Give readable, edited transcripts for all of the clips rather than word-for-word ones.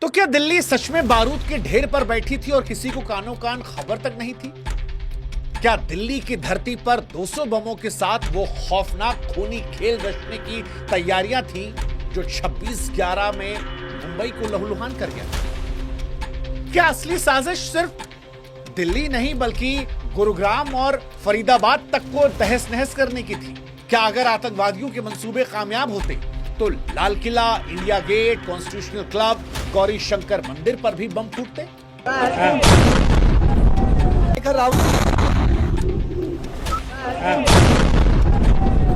तो क्या दिल्ली सच में बारूद के ढेर पर बैठी थी और किसी को कानों कान खबर तक नहीं थी? क्या दिल्ली की धरती पर 200 बमों के साथ वो खौफनाक खूनी खेल रचने की तैयारियां थी जो 26/11 में मुंबई को लहूलुहान कर गया? क्या असली साजिश सिर्फ दिल्ली नहीं बल्कि गुरुग्राम और फरीदाबाद तक को तहस नहस करने की थी? क्या अगर आतंकवादियों के मंसूबे कामयाब होते तो Lal Qila, India gate, constitutional club, Gauri Shankar मंदिर पर भी बम फूटते?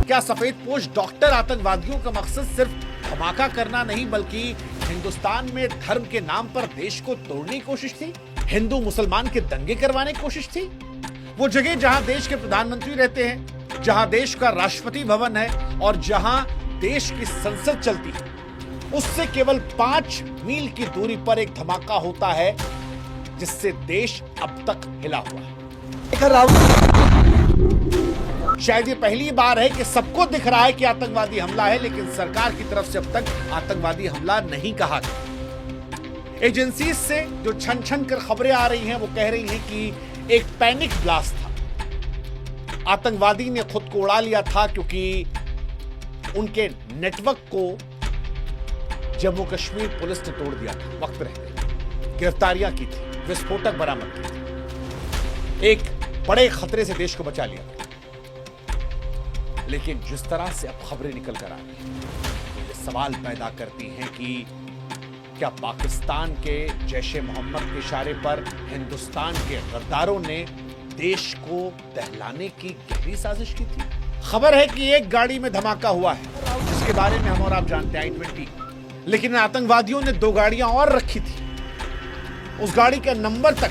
क्या सफेदपोश डॉक्टर आतंकवादियों का मकसद सिर्फ धमाका करना नहीं बल्कि हिंदुस्तान में धर्म के नाम पर देश को तोड़ने की कोशिश थी? हिंदू मुसलमान के दंगे करवाने की कोशिश थी? वो जगह जहां देश के प्रधानमंत्री रहते हैं, जहां देश का राष्ट्रपति भवन है और जहां देश की संसद चलती है, उससे केवल 5 मील की दूरी पर एक धमाका होता है जिससे देश अब तक हिला हुआ है। शायद ये पहली बार है कि सबको दिख रहा है कि आतंकवादी हमला है, लेकिन सरकार की तरफ से अब तक आतंकवादी हमला नहीं कहा गया। एजेंसी से जो छन छन कर खबरें आ रही हैं वो कह रही हैं कि एक पैनिक ब्लास्ट था, आतंकवादी ने खुद को उड़ा लिया था क्योंकि उनके नेटवर्क को जम्मू कश्मीर पुलिस ने तोड़ दिया था, वक्त रहते गिरफ्तारियां की थी, विस्फोटक बरामद की थी, एक बड़े खतरे से देश को बचा लिया था। लेकिन जिस तरह से अब खबरें निकल कर आ रही हैं तो ये सवाल पैदा करती हैं कि क्या पाकिस्तान के जैश-ए मोहम्मद के इशारे पर हिंदुस्तान के गद्दारों ने देश को दहलाने की गहरी साजिश की थी? खबर है कि एक गाड़ी में धमाका हुआ है जिसके बारे में हम और आप जानते हैं, I-20, लेकिन आतंकवादियों ने 2 गाड़ियां और रखी थी। उस गाड़ी का नंबर तक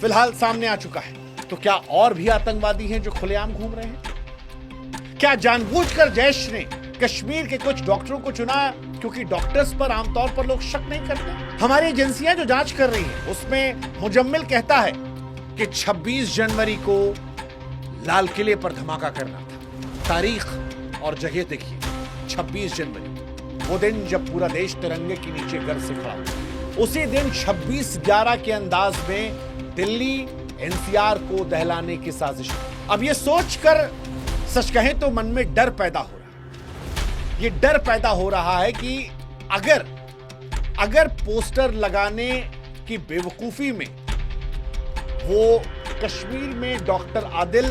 फिलहाल सामने आ चुका है। तो क्या और भी आतंकवादी हैं जो खुलेआम घूम रहे हैं? क्या जानबूझकर जैश ने कश्मीर के कुछ डॉक्टरों को चुना क्योंकि डॉक्टर्स पर आमतौर पर लोग शक नहीं करते? हमारी एजेंसियां जो जांच कर रही हैं उसमें मुजम्मिल कहता है कि 26 जनवरी को लाल किले पर धमाका करना था। तारीख और जगह देखिए, 26 जनवरी, वो दिन जब पूरा देश तिरंगे के नीचे गर्व से खड़ा हुआ। उसी दिन 26/11 के अंदाज में दिल्ली एनसीआर को दहलाने की साजिश। अब ये सोचकर सच कहें तो मन में डर पैदा हो रहा है। ये डर पैदा हो रहा है कि अगर पोस्टर लगाने की बेवकूफी में वो कश्मीर में डॉक्टर आदिल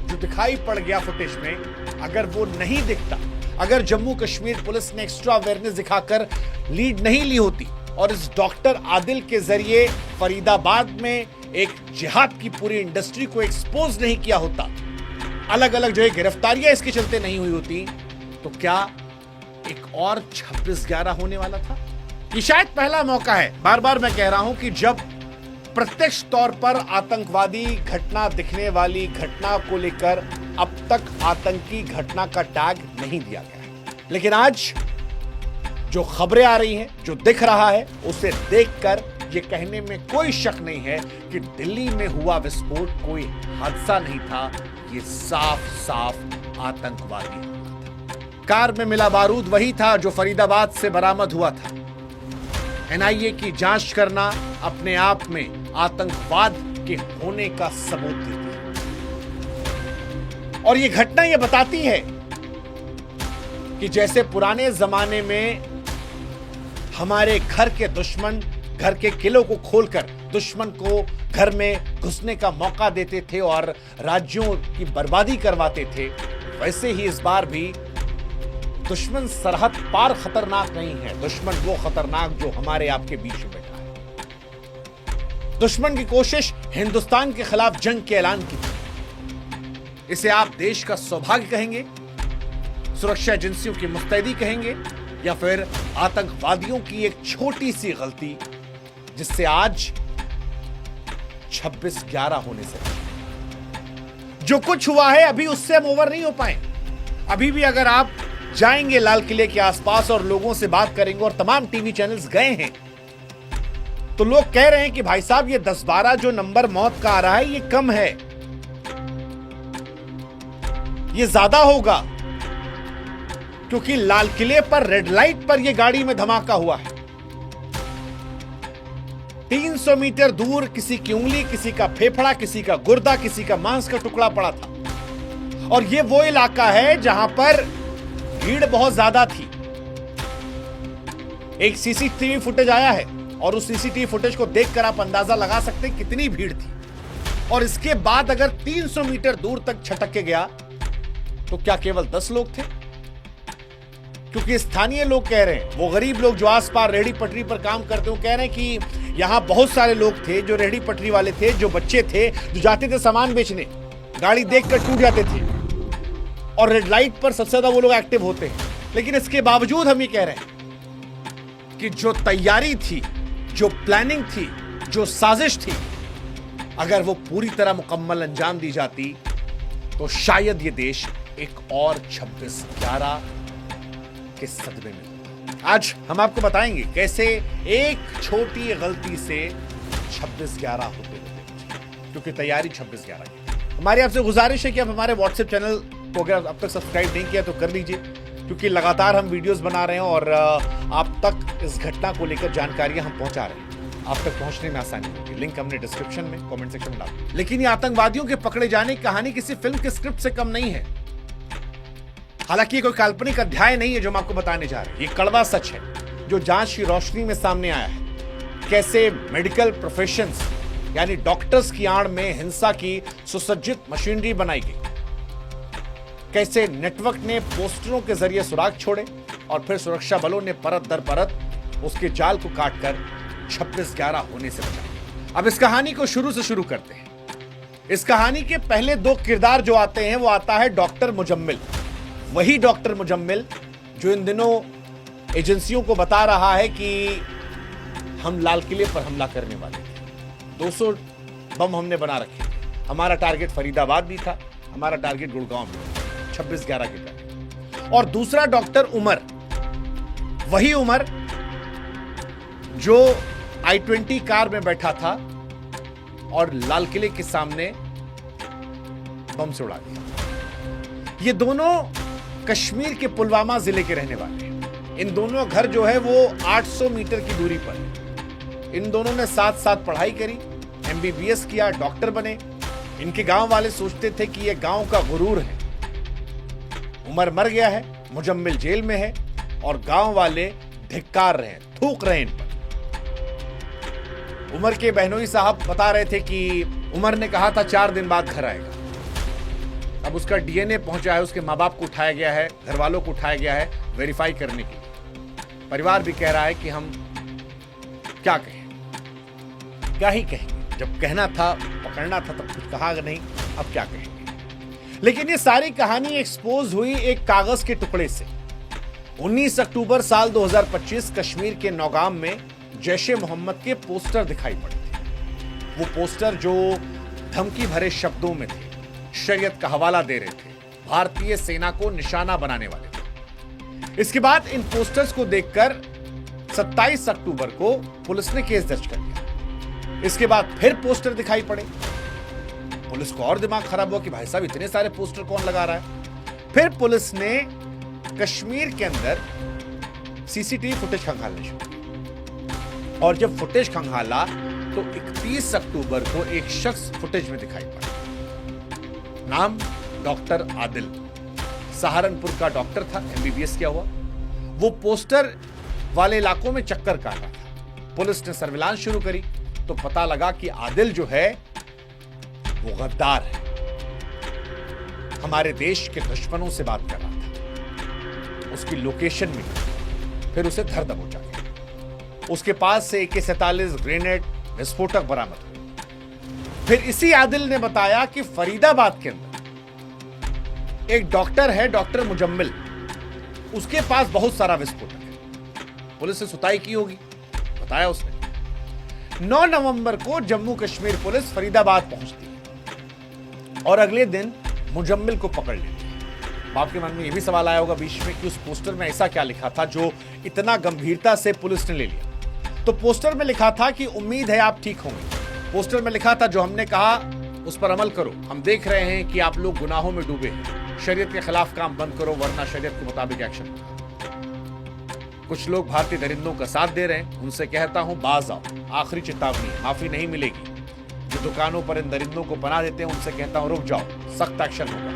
जो दिखाई पड़ गया फुटेज में, अगर वो नहीं दिखता, अगर जम्मू कश्मीर पुलिस ने एक्स्ट्रा अवेयरनेस दिखाकर लीड नहीं ली होती और इस डॉक्टर आदिल के जरिए फरीदाबाद में एक जिहाद की पूरी इंडस्ट्री को एक्सपोज नहीं किया होता, अलग अलग जो है गिरफ्तारियां इसके चलते नहीं हुई होती, तो क्या एक और 26/11 होने वाला था? ये शायद पहला मौका है, बार बार मैं कह रहा हूं, कि जब प्रत्यक्ष तौर पर आतंकवादी घटना दिखने वाली घटना को लेकर अब तक आतंकी घटना का टैग नहीं दिया गया है। लेकिन आज जो खबरें आ रही हैं, जो दिख रहा है, उसे देखकर ये कहने में कोई शक नहीं है कि दिल्ली में हुआ विस्फोट कोई हादसा नहीं था, ये साफ साफ आतंकवादी था। कार में मिला बारूद वही था जो फरीदाबाद से बरामद हुआ था। एनआईए की जांच करना अपने आप में आतंकवाद के होने का सबूत देती है। और ये घटना ये बताती है कि जैसे पुराने जमाने में हमारे घर के दुश्मन घर के किलों को खोलकर दुश्मन को घर में घुसने का मौका देते थे और राज्यों की बर्बादी करवाते थे, वैसे ही इस बार भी दुश्मन सरहद पार खतरनाक नहीं है। दुश्मन वो खतरनाक जो हमारे आपके बीच में बैठा है। दुश्मन की कोशिश हिंदुस्तान के खिलाफ जंग के ऐलान की थी। इसे आप देश का सौभाग्य कहेंगे, सुरक्षा एजेंसियों की मुस्तैदी कहेंगे, या फिर आतंकवादियों की एक छोटी सी गलती जिससे आज 26/11 होने से जो कुछ हुआ है अभी उससे हम ओवर नहीं हो पाए। अभी भी अगर आप जाएंगे लाल किले के आसपास और लोगों से बात करेंगे, और तमाम टीवी चैनल्स गए हैं, तो लोग कह रहे हैं कि भाई साहब ये 10-12 जो नंबर मौत का आ रहा है ये कम है, ये ज्यादा होगा, क्योंकि लाल किले पर रेड लाइट पर यह गाड़ी में धमाका हुआ है। 300 मीटर दूर किसी की उंगली, किसी का फेफड़ा, किसी का गुर्दा, किसी का मांस का टुकड़ा पड़ा था। और यह वो इलाका है जहां पर भीड़ बहुत ज्यादा थी। एक सीसीटीवी फुटेज आया है और उस सीसीटीवी फुटेज को देखकर आप अंदाजा लगा सकते हैं कितनी भीड़ थी। और इसके बाद अगर 300 मीटर दूर तक छटक के गया तो क्या केवल 10 लोग थे? क्योंकि स्थानीय लोग कह रहे हैं, वो गरीब लोग जो आस पास रेहड़ी पटरी पर काम करते हैं, कह रहे हैं कि यहां बहुत सारे लोग थे जो रेहड़ी पटरी वाले थे, जो बच्चे थे, जो जाते थे सामान बेचने, गाड़ी देखकर टूट जाते थे। और रेड लाइट पर सबसे ज्यादा वो लोग एक्टिव होते हैं। लेकिन इसके बावजूद हम ये कह रहे हैं कि जो तैयारी थी, जो प्लानिंग थी, जो साजिश थी, अगर वो पूरी तरह मुकम्मल अंजाम दी जाती तो शायद ये देश एक और 26/11 के सदमे में होता। आज हम आपको बताएंगे कैसे एक छोटी गलती से 26/11 होते होते, क्योंकि तैयारी 26/11 की। हमारी आपसे गुजारिश है कि आप हमारे व्हाट्सएप चैनल को अगर अब तक सब्सक्राइब नहीं किया तो कर लीजिए, क्योंकि लगातार हम वीडियोस बना रहे हैं और आप तक इस घटना को लेकर जानकारियां हम पहुंचा रहे हैं। आप तक पहुंचने में आसानी होगी। लिंक हमने डिस्क्रिप्शन में, कमेंट सेक्शन में डाला। लेकिन ये आतंकवादियों के पकड़े जाने की कहानी किसी फिल्म के स्क्रिप्ट से कम नहीं है। हालांकि ये कोई काल्पनिक अध्याय नहीं है जो हम आपको बताने जा रहे हैं। ये कड़वा सच है जो जांच की रोशनी में सामने आया है। कैसे मेडिकल प्रोफेशंस यानी डॉक्टर्स की आड़ में हिंसा की सुसज्जित मशीनरी बनाई गई। कैसे नेटवर्क ने पोस्टरों के जरिए सुराग छोड़े और फिर सुरक्षा बलों ने परत दर परत उसके जाल को काटकर 26/11 होने से बचाया। अब इस कहानी को शुरू से शुरू करते हैं। इस कहानी के पहले 2 किरदार जो आते हैं वो आता है डॉक्टर मुजम्मिल। वही डॉक्टर मुजम्मिल जो इन दिनों एजेंसियों को बता रहा है कि हम लाल किले पर हमला करने वाले थे, 200 बम हमने बना रखे थे, हमारा टारगेट फरीदाबाद भी था, हमारा टारगेट गुड़गांव में, 26/11 के टारगेट। और दूसरा डॉक्टर उमर, वही उमर जो I-20 कार में बैठा था और लाल किले के सामने बम से उड़ा दिया। ये दोनों कश्मीर के पुलवामा जिले के रहने वाले हैं। इन दोनों घर जो है वो 800 मीटर की दूरी पर है। इन दोनों ने साथ साथ पढ़ाई करी, MBBS किया, डॉक्टर बने। इनके गांव वाले सोचते थे कि यह गांव का गुरूर है। उमर मर गया है, मुजम्मिल जेल में है और गांव वाले धिक्कार रहे, थूक रहे इन पर। उमर के बहनोई साहब बता रहे थे कि उमर ने कहा था 4 दिन बाद घर आएगा। अब उसका DNA पहुंचा है, उसके माँ बाप को उठाया गया है, घर वालों को उठाया गया है वेरीफाई करने के लिए। परिवार भी कह रहा है कि हम क्या कहें, क्या ही कहेंगे। जब कहना था, पकड़ना था, तब कुछ कहा नहीं, अब क्या कहेंगे। लेकिन ये सारी कहानी एक्सपोज हुई एक कागज के टुकड़े से। 19 अक्टूबर साल 2025 कश्मीर के नौगाम में जैश ए मोहम्मद के पोस्टर दिखाई पड़े थे। वो पोस्टर जो धमकी भरे शब्दों में थे, शरीयत का हवाला दे रहे थे, भारतीय सेना को निशाना बनाने वाले थे। इसके बाद इन पोस्टर्स को देखकर 27 अक्टूबर को पुलिस ने केस दर्ज कर लिया। इसके बाद फिर पोस्टर दिखाई पड़े। पुलिस को और दिमाग खराब हुआ कि भाई साहब इतने सारे पोस्टर कौन लगा रहा है। फिर पुलिस ने कश्मीर के अंदर सीसीटीवी फुटेज खंगालने शुरू किया और जब फुटेज खंगाला तो 31 अक्टूबर को एक शख्स फुटेज में दिखाई पड़ा। नाम डॉक्टर आदिल, सहारनपुर का डॉक्टर था, MBBS किया हुआ। वो पोस्टर वाले इलाकों में चक्कर काट रहा था। पुलिस ने सर्विलांस शुरू करी तो पता लगा कि आदिल जो है वो गद्दार है, हमारे देश के दुश्मनों से बात कर रहा था। उसकी लोकेशन मिली, फिर उसे धर दबोचा गया। उसके पास से AK-47 ग्रेनेड विस्फोटक बरामद हुए। फिर इसी आदिल ने बताया कि फरीदाबाद के अंदर एक डॉक्टर है, डॉक्टर मुजम्मिल, उसके पास बहुत सारा विस्फोटक है। पुलिस ने सुताई की होगी, बताया उसने। 9 नवंबर को जम्मू कश्मीर पुलिस फरीदाबाद पहुंचती है और अगले दिन मुजम्मिल को पकड़ लेती है। आपके मन में यह भी सवाल आया होगा बीच में कि उस पोस्टर में ऐसा क्या लिखा था जो इतना गंभीरता से पुलिस ने ले लिया। तो पोस्टर में लिखा था कि उम्मीद है आप ठीक होंगे। पोस्टर में लिखा था जो हमने कहा उस पर अमल करो, हम देख रहे हैं कि आप लोग गुनाहों में डूबे हैं, शरीयत के खिलाफ काम बंद करो वरना शरीयत के मुताबिक एक्शन। कुछ लोग भारतीय दरिंदों का साथ दे रहे हैं, उनसे कहता हूं बाज आओ, आखिरी चेतावनी, माफी नहीं मिलेगी। जो दुकानों पर इन दरिंदों को पनाह देते हैं उनसे कहता हूं रुक जाओ, सख्त एक्शन होगा।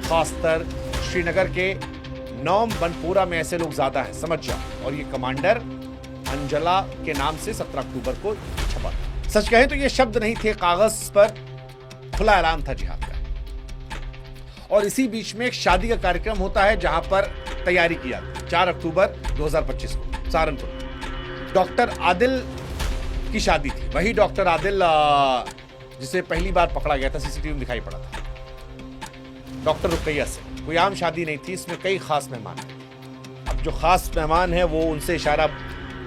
खासकर श्रीनगर के नौम बनपुरा में ऐसे लोग ज्यादा हैं, समझ जाओ। और ये कमांडर अंजला के नाम से 17 अक्टूबर को छपा। सच कहें तो ये शब्द नहीं थे, कागज पर खुला ऐलान था जिहाद का। और इसी बीच में एक शादी का कार्यक्रम होता है जहां पर तैयारी की जाती है 4 अक्टूबर 2025 को सहारनपुर। डॉक्टर आदिल की शादी थी, वही डॉक्टर आदिल जिसे पहली बार पकड़ा गया था, सीसीटीवी में दिखाई पड़ा था। डॉक्टर रुकैया से कोई आम शादी नहीं थी, इसमें कई खास मेहमान थे। अब जो खास मेहमान है वो उनसे इशारा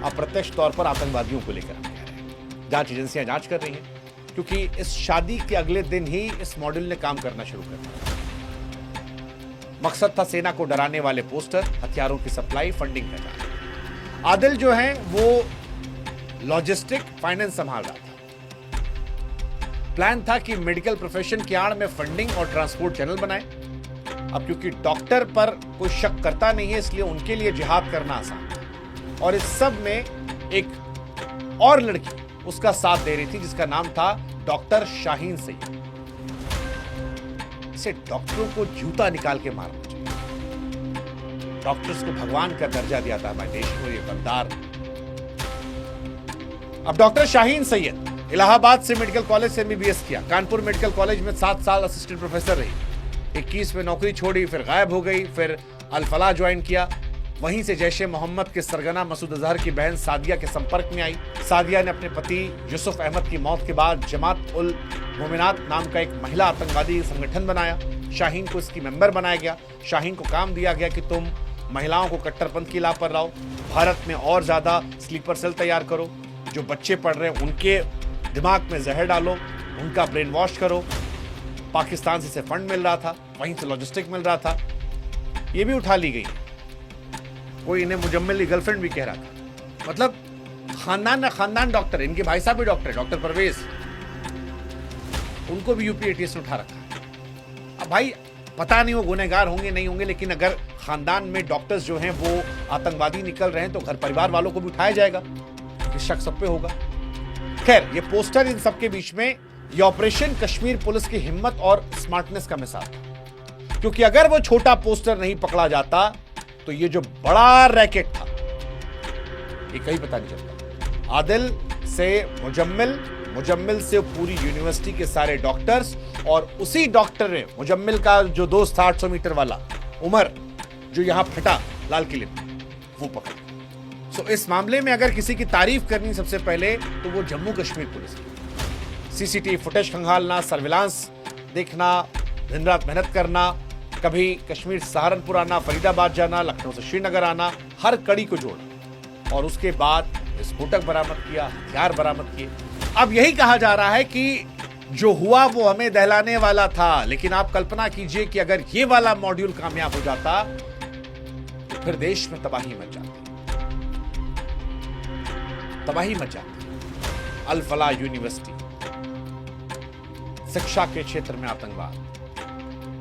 अप्रत्यक्ष तौर पर आतंकवादियों को लेकर आ रहे हैं। जांच एजेंसियां जांच कर रही हैं क्योंकि इस शादी के अगले दिन ही इस मॉडल ने काम करना शुरू कर दिया। मकसद था सेना को डराने वाले पोस्टर, हथियारों की सप्लाई, फंडिंग का जाना। आदिल जो है वो लॉजिस्टिक फाइनेंस संभाल रहा था। प्लान था कि मेडिकल प्रोफेशन की आड़ में फंडिंग और ट्रांसपोर्ट चैनल बनाए। अब क्योंकि डॉक्टर पर कोई शक करता नहीं है, इसलिए उनके लिए जिहाद करना आसान था। और इस सब में एक और लड़की उसका साथ दे रही थी जिसका नाम था डॉक्टर शाहीन सैयद। इसे डॉक्टरों को जूता निकाल के मारना चाहिए। डॉक्टर्स को भगवान का दर्जा दिया था हमारे देश को, ये गद्दार। अब डॉक्टर शाहीन सैयद इलाहाबाद से मेडिकल कॉलेज से एमबीबीएस किया, कानपुर मेडिकल कॉलेज में 7 साल असिस्टेंट प्रोफेसर रही, 21 में नौकरी छोड़ी, फिर गायब हो गई, फिर अल फलाह ज्वाइन किया। वहीं से जैश ए मोहम्मद के सरगना मसूद अजहर की बहन सादिया के संपर्क में आई। सादिया ने अपने पति यूसुफ अहमद की मौत के बाद जमात उल मोमिनात नाम का एक महिला आतंकवादी संगठन बनाया। शाहीन को इसकी मेंबर बनाया गया। शाहीन को काम दिया गया कि तुम महिलाओं को कट्टरपंथ की लाभ पर लाओ, भारत में और ज्यादा स्लीपर सेल तैयार करो, जो बच्चे पढ़ रहे हैं उनके दिमाग में जहर डालो, उनका ब्रेन वॉश करो। पाकिस्तान से इसे फंड मिल रहा था, वहीं से लॉजिस्टिक मिल रहा था। ये भी उठा ली गई। कोई इन्हें मुजम्मिल की गर्लफ्रेंड भी कह रहा था। मतलब खानदान ना खानदान डॉक्टर, इनके भाई साहब भी डॉक्टर है, डॉक्टर परवेज, उनको भी यूपी एटीएस ने उठा रखा है। अब भाई पता नहीं वो गुनहगार होंगे नहीं होंगे, लेकिन अगर खानदान में डॉक्टर्स जो हैं वो आतंकवादी निकल रहे हैं तो घर परिवार वालों को भी उठाया जाएगा, शक सब पे होगा। खैर, ये पोस्टर इन सबके बीच में ये ऑपरेशन कश्मीर पुलिस की हिम्मत और स्मार्टनेस का मिसाल था, क्योंकि अगर वो छोटा पोस्टर नहीं पकड़ा जाता तो ये जो बड़ा रैकेट था ये कहीं पता नहीं चलता। आदिल से मुजम्मिल, मुजम्मिल से पूरी यूनिवर्सिटी के सारे डॉक्टर्स, और उसी डॉक्टर ने मुजम्मिल का जो दोस्त था 800 मीटर वाला उमर, जो यहां फटा लाल किले में, वो पकड़ा। सो इस मामले में अगर किसी की तारीफ करनी सबसे पहले तो वो जम्मू कश्मीर पुलिस की। सीसीटीवी फुटेज खंगालना, सर्विलांस देखना, दिन रात मेहनत करना, कभी कश्मीर से सहारनपुर आना, फरीदाबाद जाना, लखनऊ से श्रीनगर आना, हर कड़ी को जोड़ा। और उसके बाद विस्फोटक बरामद किया, हथियार बरामद किए। अब यही कहा जा रहा है कि जो हुआ वो हमें दहलाने वाला था, लेकिन आप कल्पना कीजिए कि अगर ये वाला मॉड्यूल कामयाब हो जाता तो फिर देश में तबाही मच जाती, तबाही मच जाती। अल फलाह यूनिवर्सिटी, शिक्षा के क्षेत्र में आतंकवाद,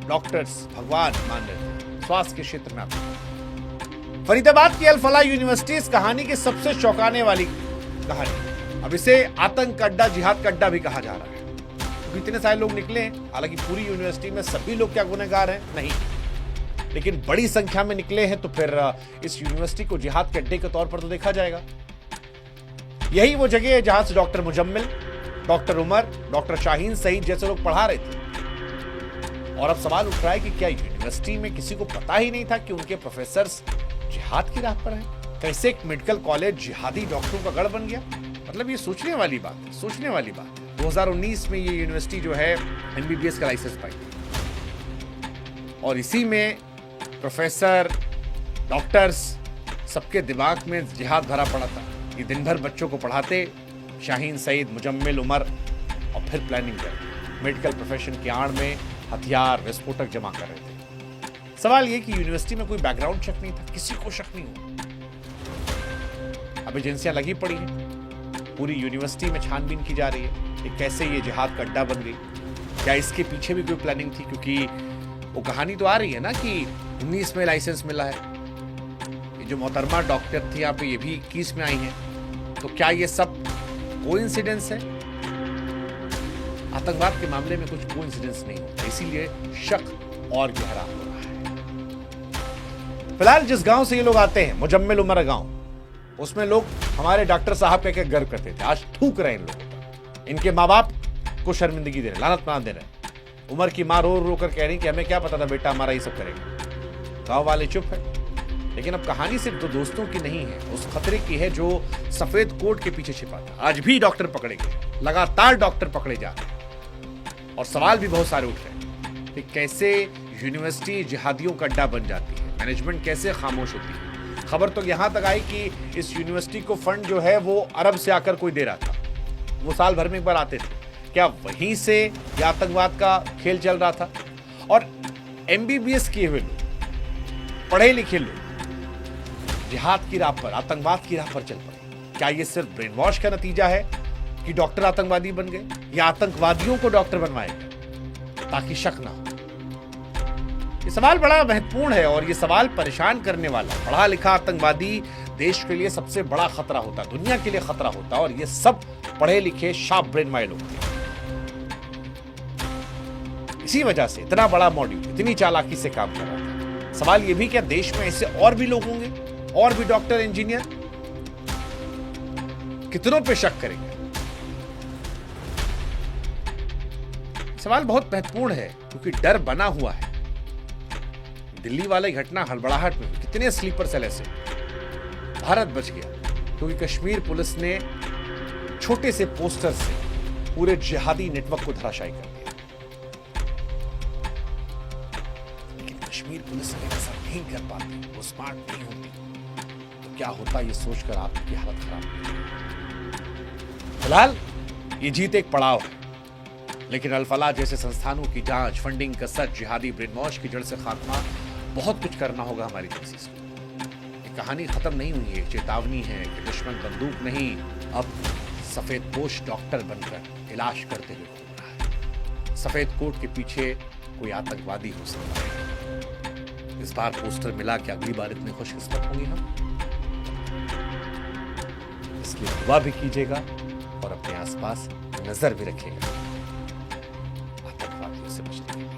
डॉक्टर्स भगवान मान रहे थे, स्वास्थ्य के क्षेत्र में आतंकवाद। फरीदाबाद की अल फलाह यूनिवर्सिटी इस कहानी की सबसे चौंकाने वाली कहानी। अब इसे आतंक का अड्डा, जिहाद का अड्डा भी कहा जा रहा है, क्योंकि इतने सारे लोग निकले हैं। हालांकि पूरी यूनिवर्सिटी में सभी लोग क्या गुनहगार हैं? नहीं, लेकिन बड़ी संख्या में निकले हैं, तो फिर इस यूनिवर्सिटी को जिहाद के अड्डे के तौर पर तो देखा जाएगा। यही वो जगह है जहां से doctor Muzammil, doctor Umar, doctor Shaheen Saeed जैसे लोग पढ़ा रहे थे। और अब सवाल उठ रहा है कि क्या यूनिवर्सिटी में किसी को पता ही नहीं था कि उनके प्रोफेसर्स जिहाद की राह पर हैं? कैसे एक मेडिकल कॉलेज जिहादी डॉक्टरों का गढ़ बन गया? मतलब ये सोचने वाली बात है, सोचने वाली बात है। 2019 में ये यूनिवर्सिटी जो है एमबीबीएस का लाइसेंस पाई, और इसी में प्रोफेसर, डॉक्टर्स, सबके दिमाग में जिहाद भरा पड़ा था। ये दिन भर बच्चों को पढ़ाते, शाहीन सईद, मुजम्मिल, उमर, और फिर प्लानिंग कर मेडिकल प्रोफेशन की आड़ में हथियार, विस्फोटक जमा कर रहे थे। सवाल यह कि यूनिवर्सिटी में कोई बैकग्राउंड चेक नहीं था, किसी को शक नहीं हुआ। अब एजेंसियां लगी पड़ी हैं, पूरी यूनिवर्सिटी में छानबीन की जा रही है कि कैसे ये जिहाद का अड्डा बन गई। क्या इसके पीछे भी कोई प्लानिंग थी? क्योंकि वो कहानी तो आ रही है ना कि 19 में लाइसेंस मिला है, जो मोहतरमा डॉक्टर थी यहाँ पे ये भी 21 में आई हैं। तो क्या ये सब कोइंसिडेंस है? आतंकवाद के मामले में कुछ कोइंसिडेंस नहीं होता, इसीलिए शक और गहरा हो रहा है। फिलहाल जिस गांव से ये लोग आते हैं, मुजम्मिल उमर गांव, उसमें लोग हमारे डॉक्टर साहब कह के गर्व करते थे, आज थूक रहे हैं इन लोगों पर। इनके माँ बाप को शर्मिंदगी दे रहे, लानत मान दे रहे। उमर की माँ रो रो कर कह रही कि हमें क्या पता था बेटा हमारा ये सब करेगा। गांव वाले चुप है। लेकिन अब कहानी सिर्फ दो दोस्तों की नहीं है, उस खतरे की है जो सफेद कोट के पीछे छिपा था। आज भी डॉक्टर पकड़े गए, लगातार डॉक्टर पकड़े जा रहे हैं और सवाल भी बहुत सारे उठ रहे हैं कि कैसे यूनिवर्सिटी जिहादियों का अड्डा बन जाती है, मैनेजमेंट कैसे खामोश होती है। खबर तो यहां तक आई कि इस यूनिवर्सिटी को फंड जो है वो अरब से आकर कोई दे रहा था। वो साल भर में एक बार आते थे। क्या वहीं से यह आतंकवाद का खेल चल रहा था? और MBBS किए हुए लोग, पढ़े लिखे लोग जिहाद की राह पर, आतंकवाद की राह पर चल पड़े। क्या यह सिर्फ ब्रेन वॉश का नतीजा है कि डॉक्टर आतंकवादी बन गए, या आतंकवादियों को डॉक्टर बनवाए गए ताकि शक ना हो? ये सवाल बड़ा महत्वपूर्ण है और ये सवाल परेशान करने वाला। पढ़ा लिखा आतंकवादी देश के लिए सबसे बड़ा खतरा होता, दुनिया के लिए खतरा होता, और ये सब पढ़े लिखे शार्प ब्रेन वाले लोग थे। इसी वजह से इतना बड़ा मॉड्यूल इतनी चालाकी से काम कर रहा था। सवाल ये भी, क्या देश में ऐसे और भी लोग होंगे, और भी डॉक्टर इंजीनियर? कितनों पे शक करेंगे? सवाल बहुत महत्वपूर्ण है क्योंकि डर बना हुआ है। दिल्ली वाली घटना हड़बड़ाहट में कितने स्लीपर सेल ऐसे, भारत बच गया क्योंकि कश्मीर पुलिस ने छोटे से पोस्टर से पूरे जिहादी नेटवर्क को धराशायी कर दिया। लेकिन कश्मीर पुलिस अगर ऐसा नहीं कर पाती, वो स्मार्ट नहीं होती, तो क्या होता ये सोचकर आपकी हालत खराब होती। फिलहाल ये जीत एक पड़ाव है, लेकिन अल-फलाह जैसे संस्थानों की जांच, फंडिंग, कसरत, जिहादी ब्रेन वॉश की जड़ से खात्मा, बहुत कुछ करना होगा हमारी तहसीस को। ये कहानी खत्म नहीं हुई है, चेतावनी है कि दुश्मन बंदूक नहीं, अब सफेदपोश डॉक्टर बनकर इलाज करते हुए घूम रहा है। सफेद कोट के पीछे कोई आतंकवादी हो सकता है। इस बार पोस्टर मिला कि अगली बार इतने खुशकिस्मत होंगे हम। इसलिए दुआ भी कीजिएगा और अपने आसपास नजर भी रखिएगा, आतंकवादियों से बचने के लिए।